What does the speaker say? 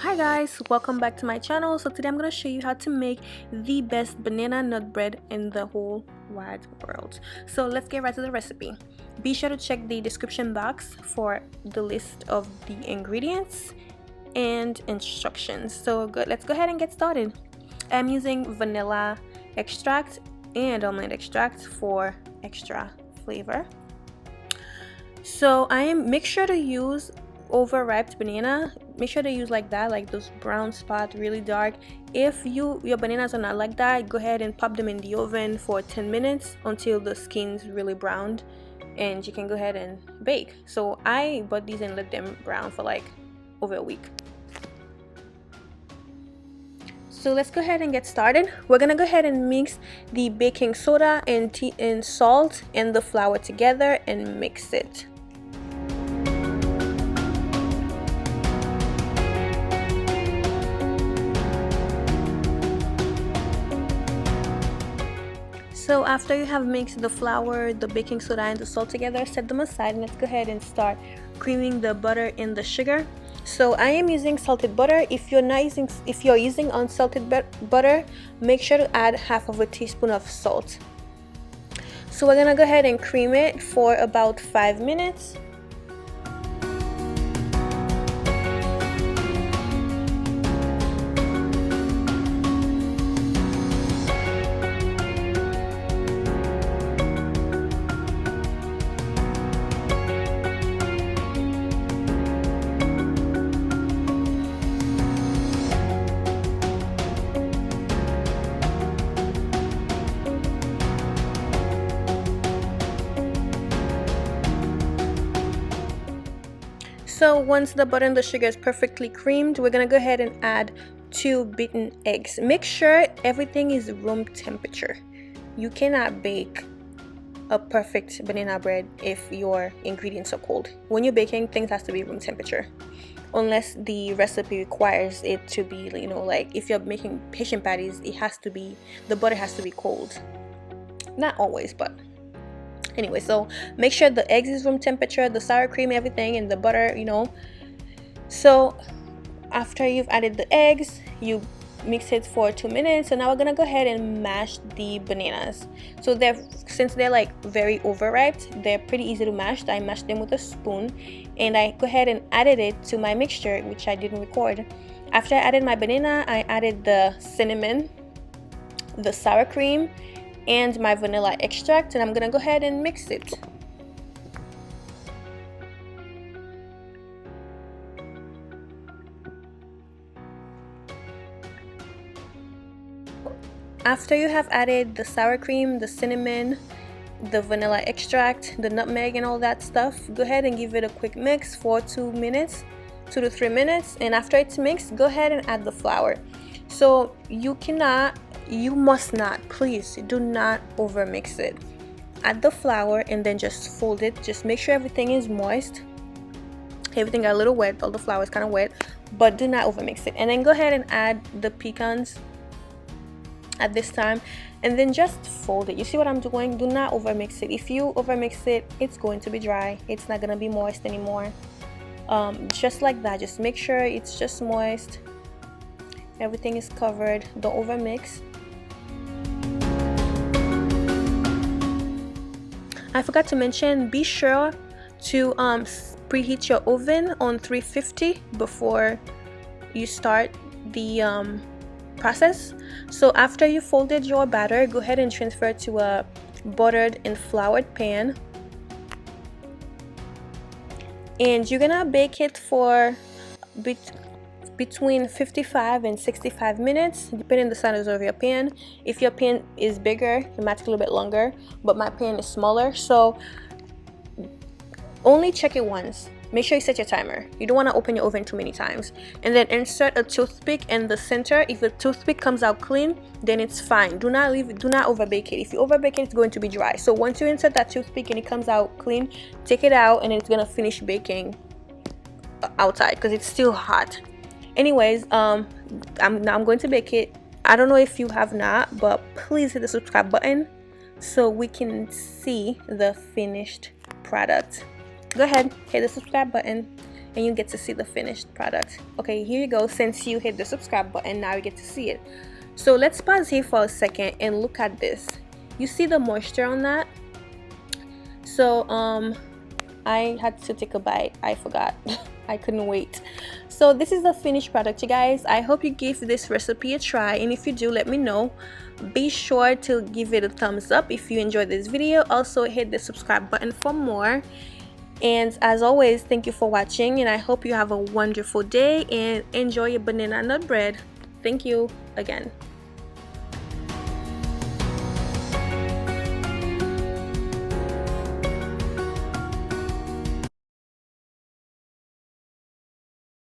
Hi guys, welcome back to my channel. So today I'm going to show you how to make the best banana nut bread in the whole wide world. So let's get right to the recipe. Be sure to check the description box for the list of the ingredients and instructions. So let's go ahead and get started. I'm using vanilla extract and almond extract for extra flavor. So make sure to use overripe banana. Make sure to use like that, like those brown spots, really dark. If your bananas are not like that, go ahead and pop them in the oven for 10 minutes until the skin's really browned, and you can go ahead and bake. So I bought these and let them brown for like over a week. So let's go ahead and get started. We're gonna go ahead and mix the baking soda and salt and the flour together and mix it. So after you have mixed the flour, the baking soda, and the salt together, set them aside, and let's go ahead and start creaming the butter and the sugar. So I am using salted butter. If you're using unsalted butter, make sure to add half of a teaspoon of salt. So we're gonna go ahead and cream it for about 5 minutes. So once the butter and the sugar is perfectly creamed, we're gonna go ahead and add 2 beaten eggs. Make sure everything is room temperature. You cannot bake a perfect banana bread if your ingredients are cold. When you're baking, things has to be room temperature, unless the recipe requires it to be, like if you're making Haitian patties, the butter has to be cold. Not always, but anyway, so make sure the eggs is room temperature, the sour cream, everything, and the butter, So after you've added the eggs, you mix it for 2 minutes. So now we're gonna go ahead and mash the bananas. So since they're like very overripe, they're pretty easy to mash. I mashed them with a spoon, and I go ahead and added it to my mixture, which I didn't record. After I added my banana, I added the cinnamon, the sour cream, and my vanilla extract, and I'm gonna go ahead and mix it. After you have added the sour cream, the cinnamon, the vanilla extract, the nutmeg, and all that stuff, go ahead and give it a quick mix for 2 to 3 minutes. And after it's mixed, go ahead and add the flour. So you must not, please do not over mix it. Add the flour and then just fold it. Just make sure everything is moist. Everything got a little wet, all the flour is kind of wet, but do not over mix it. And then go ahead and add the pecans at this time, and then just fold it. You see what I'm doing? Do not over mix it. If you over mix it, it's going to be dry. It's not gonna be moist anymore. Just like that, just make sure it's just moist. Everything is covered. Don't over mix. I forgot to mention, be sure to preheat your oven on 350 before you start the process. So after you folded your batter, go ahead and transfer it to a buttered and floured pan, and you're gonna bake it for between 55 and 65 minutes, depending on the size of your pan. If your pan is bigger, it might take a little bit longer, but my pan is smaller, so only check it once. Make sure you set your timer. You don't want to open your oven too many times. And then insert a toothpick in the center. If the toothpick comes out clean, then it's fine. Do not overbake it. If you overbake it, it's going to be dry. So once you insert that toothpick and it comes out clean, take it out, and it's gonna finish baking outside because it's still hot. Anyways, I'm going to bake it. I don't know if you have not, but please hit the subscribe button so we can see the finished product. Go ahead, hit the subscribe button and you get to see the finished product. Okay, here you go. Since you hit the subscribe button, now you get to see it. So let's pause here for a second and look at this. You see the moisture on that? So I had to take a bite. I forgot. I couldn't wait. So this is the finished product, you guys. I hope you give this recipe a try, and if you do, let me know. Be sure to give it a thumbs up if you enjoyed this video. Also hit the subscribe button for more, and as always, thank you for watching, and I hope you have a wonderful day and enjoy your banana nut bread. Thank you again.